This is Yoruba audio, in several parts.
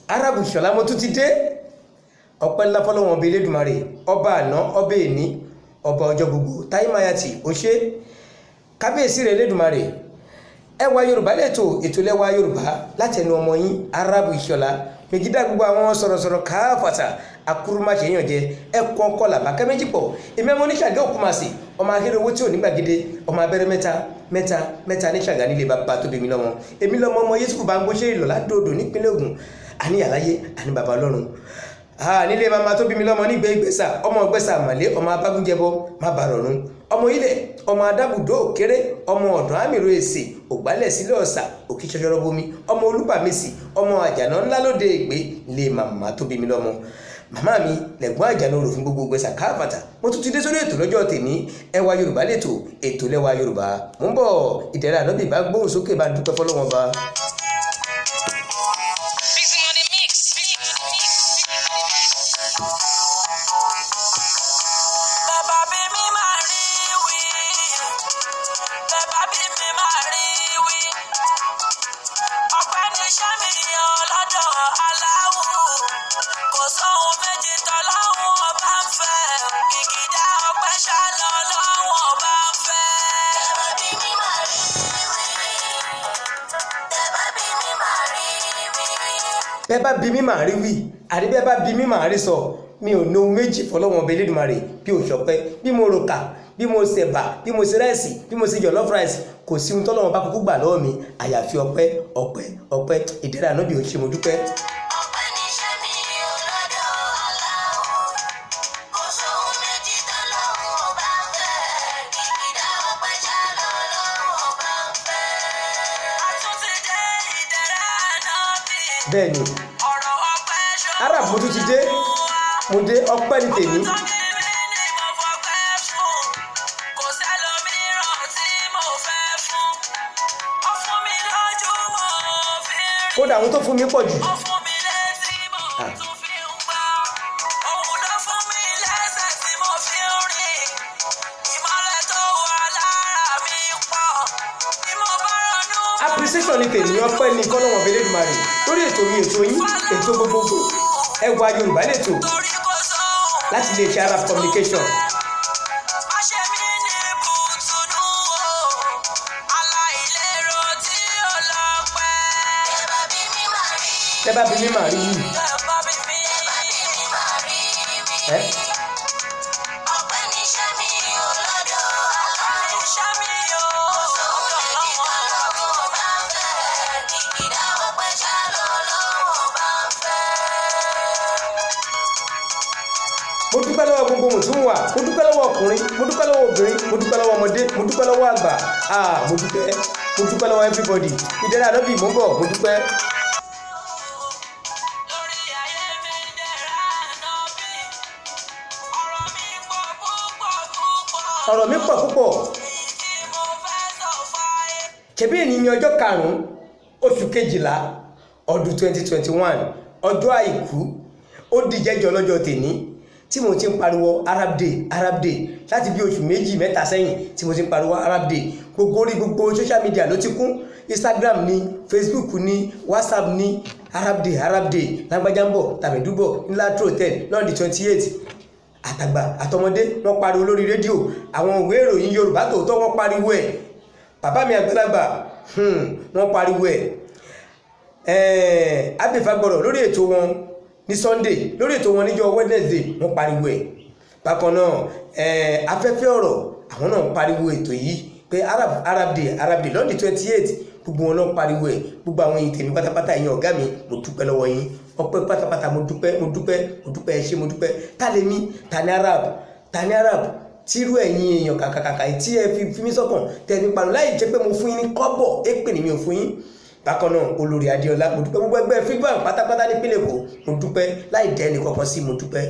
Arabu Ìṣọ̀lá mo tún ti dé ọpẹ́ ńlá fọ́lọ́run ọba Elédùmarè ọba àná ọba èní ọba ọjọ́ gbogbo táímáyàtì ó ṣe kábíyèsí rẹ̀ Elédùmarè ẹwà Yorùbá ètò lẹ́wà Yorùbá láti ẹnu ọmọ yín Arabu Ìṣọ̀lá megidá gbogbo àwọn sọ̀rọ̀sọ̀rọ̀ káfàtà akúrúmáṣe yàn jẹ ẹkọ ọkọ làbákẹ́ méjì pọ̀ èmi ọmọ oníṣàgẹ́ òkúmasì ọmọ ahérewó tí ò ní gbàgede ọmọ abẹ́rẹ́ mẹ́ta ní ṣàgá nílé bàbá tó bí mi lọ́mọ èmi lọ́mọ ọmọ Yéṣùfù bá ń gbóṣe ìlọ́lá dòdò nípínlẹ̀ Ògùn àní àláyé àní bàbá Ọlọ́run nílé mama tó bí mi lọ́mọ nígbẹ́ ìgbésà ọmọ ọgbẹ́sà àmàlẹ́ ọmọ abágúnjẹbọ má bàa rọrùn ọmọ ilẹ̀ ọmọ adábùdó òkèrè ọmọ ọ̀dọ́ àmìrò èsì ògbálẹ̀ sílẹ̀ ọ̀sà òkè ṣọṣọrọ bomi ọmọ olúbàmísì ọmọ àjànà ńlá lóde ègbé lé màmá tó bí mi lọ́mọ màmá mi lẹ̀gbọ́n àjànà orò fún gbogbo gbèsà káfàtà mo tún ti dé sórí ètò lọ́jọ́ tèmi ẹwà Yorùbá ètò lẹ́wà Yorùbá mò ń bọ̀ ìdẹ̀rẹ̀ ànábì bá gbóhùn sókè bá dúpẹ́ fọlọ́wọ́n ba. Bẹ́ẹ̀ bá bí mi máa rí wí àrí bẹ́ẹ̀ bá bí mi máa rí sọ mi ò ní ohun méjì fọlọ́wọ́n ọba Elédùmarè bí ò ṣọpẹ́ bí mo rò kà bí mo ṣẹ̀bà bí mo ṣe rẹ́ẹ̀sì bí mo ṣe jọ̀lọ́fù ráìsì kò sí ohun tọ́lọ́wọ́n bá kúkú gbà lọ́wọ́ mi àyàfi ọpẹ́ ìdẹ́rẹ́ ànábì ò ṣe mo dúpẹ́. Bẹ́ẹ̀ni Arab mo tún ti dé mo dé ọpẹ́ ní tèmi kódà àwọn tó fún mi pọ̀ jù appreciation ní tèmi ọpẹ́ ní kọ́lọ́wọ̀n ọba Elédùmarè lórí ètò mi ètò yín ètò gbogbogbò ẹwà Yorùbá lẹ́tò láti lè ṣe Arab communication. Tẹ́ bá bí mi máa rí yìí. Mo dúpẹ́ lọ́wọ́ gbogbo mùtúmùwà mo dúpẹ́ lọ́wọ́ ọkùnrin mo dúpẹ́ lọ́wọ́ obìnrin mo dúpẹ́ lọ́wọ́ ọmọdé mo dúpẹ́ lọ́wọ́ àgbà mo dúpẹ́ lọ́wọ́ everybody ìdẹ́rẹ́ ànábì mo ń bọ̀ mo dúpẹ́. ọ̀rọ̀ mi pọ̀ púpọ̀ ṣebí èyí ni ọjọ́ karùn-ún oṣù kejìlá ọdún 2021 ọjọ́ àìkú ó dìjẹ́jọ́ lọ́jọ́ tèní tí mo ti ń pariwo Arab Day láti bí oṣù méjì mẹ́ta sẹ́yìn tí mo ti ń pariwo Arab Day gbogbo orí gbogbo social media ló ti kún Instagram ní Facebook ní WhatsApp ní Arab Day lágbájá ń bọ̀ tàbídúbọ̀ ńlá trotel lọ́ndì 28 àtàgbà àtọmọdé wọ́n pariwo lórí rédíò àwọn ìwé ìròyìn Yorùbá tòótọ́ wọ́n pariwo ẹ̀ bàbá mi àgbàlagbà wọ́n pariwo ẹ̀ abẹ́fàgbọ̀rọ̀ lórí ètò wọn ní Sunday lórí ètò wọn níjọ́ Wednesday wọ́n pariwo ẹ̀ bákan náà afẹ́fẹ́ ọ̀rọ̀ àwọn náà pariwo ètò yìí pé Arab Day lọ́ndì 28 gbogbo wọn náà pariwo ẹ̀ gbogbo àwọn èyí tèmi pátápátá ẹ̀yin ọ̀gá mi mo dúpẹ́ lọ́wọ́ yín ọpẹ́ pátápátá mo dúpẹ́ ẹ ṣé mo dúpẹ́ tálẹ́mí tani Arab tírú ẹ̀yin èèyàn kàkàkàkà tí ẹ fi mí sọ́kàn tẹ́ fi parọ́ láì jẹ́ pé mo fún yín ní kọ́bọ̀ èpè ni mi ò fún yín bákan náà olórí Adéọlá mo dúpẹ́ gbogbo ẹgbẹ́ fígbà pátápátá nípínlẹ̀ Èkó mo dúpẹ́ láì dẹ́ ẹnì kankan sí mo dúpẹ́.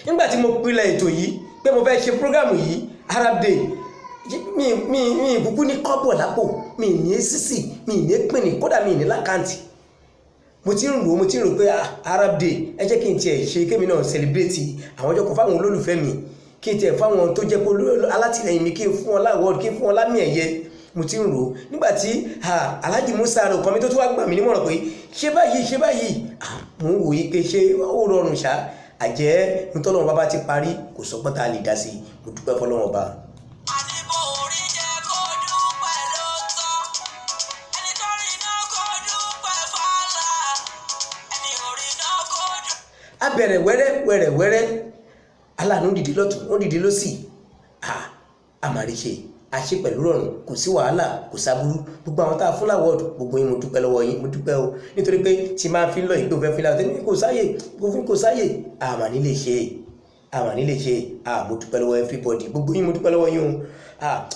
nígbà tí mo pilẹ̀ ètò yìí pé mo fẹ́ ṣe prógámù yìí Arab Day mi ìkúkú ní kọ́bọ̀ lápò mi ní sísì mi ní pínì kódà mi ní lákàntì mo ti ń rò pé Arab Day ẹ jẹ́ kí n tiẹ̀ ṣe kémi náà celebrate àwọn ọjọ́ kan fáwọn olólùfẹ́ mi kí n tiẹ̀ fáwọn tó jẹ́ pé alátìlẹyìn mi kí n fún wọn láwọ́ọ̀dù kí n fún wọn lámì ẹ̀yẹ mo ti ń rò nígbà tí Alhaji Musa rò kan mi tó tún wá gbà mí nímọ̀ràn pé ṣé báyìí mo ń wòye pé ṣé ó rọrùn ṣá àjẹ́ nítọ́lọ́wọ́n bá ti parí kò sọ́gbọ́n tá a lè dá sí mo dúpẹ́ fọlọ́wọ́n bá. a bẹ̀rẹ̀ wẹ́rẹ́ aláàánú dìde lọ́tún ó dìde lọ́sì àmàríṣe àṣẹ pẹ̀lú rọrùn kò sí wàhálà kò sábúrú gbogbo àwọn tá a fún láwọ́ọ̀dù gbogbo yín mo dúpẹ́ lọ́wọ́ yín mo dúpẹ́ o nítorí pé tí máa fi ń lọ ìgbé òfẹ́ fi láwọ́ tẹ́lẹ̀ kò sáyè àmàní lè ṣe mo dúpẹ́ lọ́wọ́ everybody gbogbo yín mo dúpẹ́ lọ́wọ́ yín o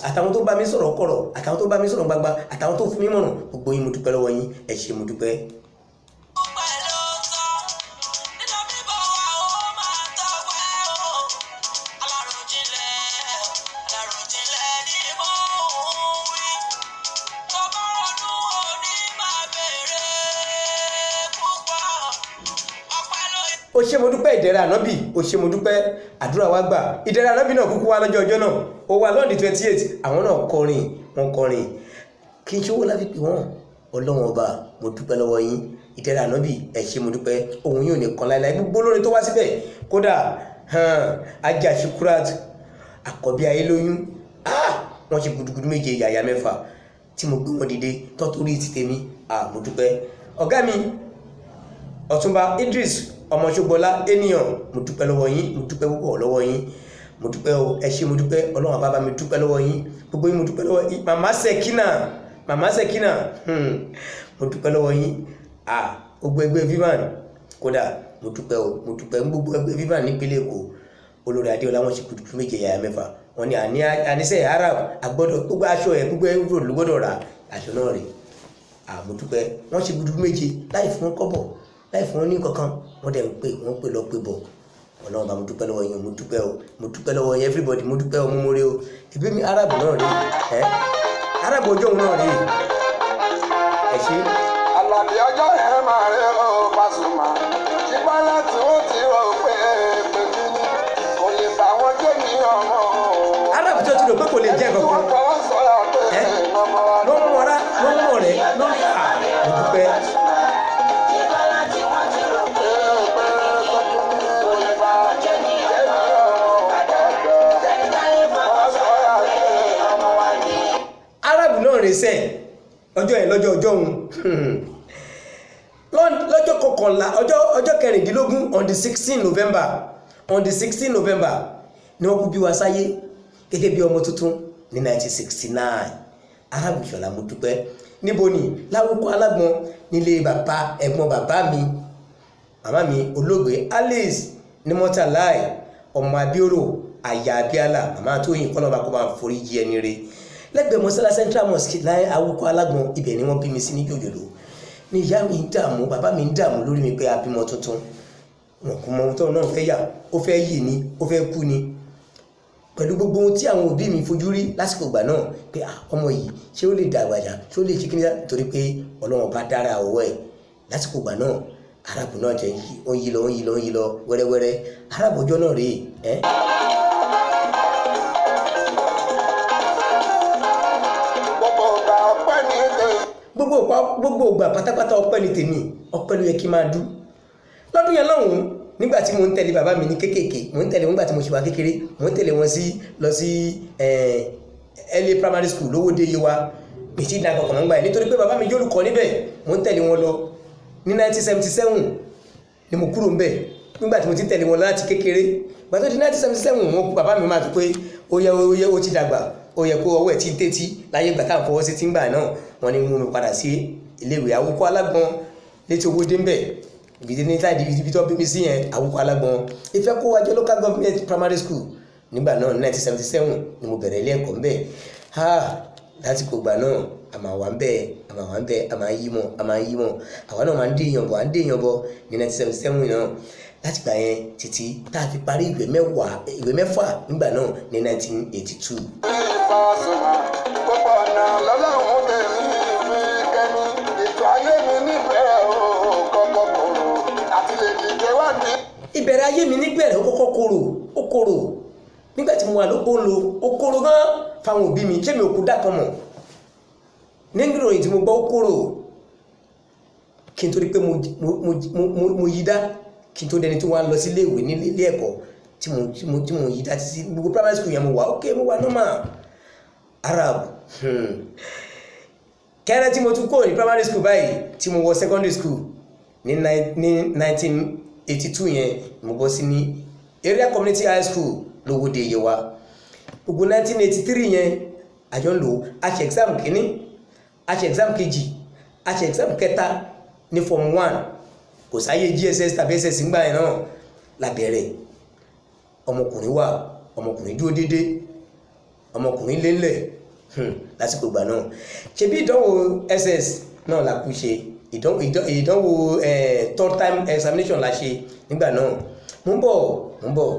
àtàwọn tó bá mi sọ̀rọ̀ kọ̀rọ̀ àtàwọn tó bá mi sọ̀rọ̀ gbagba àtàwọn tó fún mi mọ̀ràn gbogbo yín mo dúpẹ́ lọ́wọ́ yín ẹ ṣé mo dúpẹ́. ó ṣé mo dúpẹ́ ìdẹ̀ra ànábì ó ṣé mo dúpẹ́ àdúrà wa gbà ìdẹ̀ra ànábì náà kúkú wá lọ́jọ́ ọjọ́ náà ó wà lọ́ọ̀dì 28 àwọn náà kọrin kí n ṣówó láfi pè wọ́n ọlọ́wọ́n ọba mo dúpẹ́ lọ́wọ́ yín ìdẹ̀ra ànábì ẹ ṣé mo dúpẹ́ òun yóò nìkan láéláé gbogbo olórin tó wá síbẹ̀ kódà Ajá Shukurat àkọ́bí ayélóyún wọ́n ṣe gudugudu méje yàyà mẹ́fà tí mo gbé wọn dìde tọ́tòrí ti tèmi mo dúpẹ́ ọ̀gá mi Ọ̀túnba Idris ọmọ Ṣógbọlá ènìyàn mo dúpẹ́ lọ́wọ́ yín mo dúpẹ́ púpọ̀ lọ́wọ́ yín mo dúpẹ́ o ẹ ṣé mo dúpẹ́ Ọlọ́run bàbá mi dúpẹ́ lọ́wọ́ yín gbogbo yín mo dúpẹ́ lọ́wọ́ yín Màmá Sekina mo dúpẹ́ lọ́wọ́ yín gbogbo ẹgbẹ́ Vivan kódà mo dúpẹ́ o mo dúpẹ́ gbogbo ẹgbẹ́ Vivan nípínlẹ̀ Èkó olórí Adéọlá wọn ṣe gudugudu méje yàyà mẹ́fà wọn ni àníṣe Arab agbọ́dọ̀ gbogbo aṣọ ẹ̀ gbogbo ẹ̀rọ ló gbọ́dọ̀ ra aṣọ náà rè mo dúpẹ́ wọn ṣe gudugudu méje láì fún kọ́bọ̀ láì fún wọn ní kankan wọn dẹ̀ ń pè wọ́n pè lọ pé bọ̀ Ọlọ́run bá mo dúpẹ́ lọ́wọ́ yín mo dúpẹ́ lọ́wọ́ yín everybody mo dúpẹ́ ọmọ mọ́rẹ́ o ìbí mi Arab náà rí Arab ọjọ́ òun náà rí ẹ ṣé. Àlàbí ọjọ́ yẹn máa rí o Pasuma tí bọ́lá tí ó ti rò pé kí ni kò lè bá wọn jẹ́ ní ọmọ. Arab tó ti rò pé kò lè jẹ́ kankan ló ń mọ̀ra ló ń mọ̀ rẹ̀ ló ń mo dúpẹ́. Rẹsẹ̀ ọjọ́ ẹ̀ lọ́jọ́ òun lọ́jọ́ kọkànlá ọjọ́ kẹrìndínlógún on the 16 November ni wọ́n kú bí wa sáyé gẹ́gẹ́ bí ọmọ tuntun ní 1969 Arab Ìṣọ̀lá mo dúpẹ́ níbo ni láwùkọ alágbọn nílé bàbá ẹ̀gbọ́n bàbá mi màmá mi olóògbé Alice ní Mọ́tàláì ọmọ Abíọ́rò àyà Abíálà màmá tó yìn kọ́lọ́ba kó máa forí jí ẹni rẹ̀ lẹ́gbẹ̀ẹ́ mọ́sálá Central Mosque láyé awúkọ alágbọn ibẹ̀ ni wọ́n bí mi sí ní jòjòló ní ìyá mi ń dààmú bàbá mi ń dààmú lórí mi pé a bímọ tuntun wọn kò mọ ohun tó náà fẹ́ yà ó fẹ́ yìí ni ó fẹ́ kú ni pẹ̀lú gbogbo ohun tí àwọn òbí mi fojú rí lásìkò ìgbà náà pé ọmọ yìí ṣé ó lè dàgbà jà ṣé ó lè ṣe kíní nítorí pé Ọlọ́run bá dára ọwọ́ ẹ̀ lásìkò ìgbà náà Arab náà jẹ́ ó ń yí lọ wẹ́rẹ́wẹ́rẹ́ Arab ọjọ́ náà rèé gbogbo ògbà pátápátá ọpẹ́ ni tèmi ọpẹ́ ló yẹ kí máa dú lọ́dún yẹn lọ́hùn nígbà tí mo ń tẹ̀lé bàbá mi ní kékèké mo ń tẹ̀lé wọn nígbà tí mo ṣe wà kékeré mo ń tẹ̀lé wọn lọ sí early primary school lówódé Yewa mi ti dàgbà kọ̀ọ̀kan gbà yẹn nítorí pé bàbá mi jẹ́ olùkọ́ níbẹ̀ mo ń tẹ̀lé wọn lọ ní 1977 ni mo kúrò ńbẹ̀ nígbà tí mo ti tẹ̀lé wọn láti kékeré gbàtọ́ di 1977 bàbá mi máa tó pé ó yẹ ó ti dàgbà ó yẹ kó ọwọ́ ẹ̀ tí ń tẹ́tí láyé ìgbà táwọn fọwọ́ sí ti ń gbà náà wọ́n ní mú mi padà sí iléèwé Awúkọ Alágbọn létí owó dé ń bẹ̀ ibi ní táìdì ibi tó bí mi sí yẹn Awúkọ Alágbọn Ifẹ̀ kó wájọ local government primary school nígbà náà 1977 ni mo bẹ̀rẹ̀ ilé ẹ̀kọ́ ń bẹ̀ láti kó gbà náà àmà wà ń bẹ̀ àmà yí mọ̀ àwa náà máa ń dé èèyàn bọ̀ ní 1977 náà láti gbà yẹn títí tá a fi parí ìwé mẹ́fà nígbà náà ní 1982. Pasuma gbogbo ọ̀nà lọ́lọ́run tèmi fi kẹ́mi ètò ayé mi nífẹ̀ẹ́ o kọ́ ìbẹ̀rẹ̀ ayé mi níbẹ̀rẹ̀ ó kọ́kọ́ korò nígbà tí mo wà lóko ń lo ó korò gan fáwọn òbí mi ṣé mi ò kú dákan mọ̀ nígbà ìròyìn tí mo gbọ́ ó korò kí n tó rí pé mo yí dá kí n tó dẹni tí wọ́n á lọ sí ilé ìwé ní ilé ẹ̀kọ́ tí mo yí dá títí gbogbo primary school yẹn mo wà ok mo wà normal Arab kẹ́rẹ́ tí mo tún kúrò ní primary school báyìí tí mo wọ secondary school ní 1982 yẹn mo bọ́ sí ní area community high school lówóde Yewa gbogbo 1983 yẹn àjọ ń lò a ṣe exam kìíní a ṣe exam kejì a ṣe exam kẹta ní form 1 kò sáyé GSS tàbí SS ńgbà yẹn náà lábẹ́rẹ́ ọmọkùnrin wà ọmọkùnrin dúró dédé ọmọkùnrin lélẹ̀ lásìkò ìgbà náà ṣe bí ìdánwò SS náà la kú ṣe ìdánwò third time examination la ṣe nígbà náà mo ń bọ̀.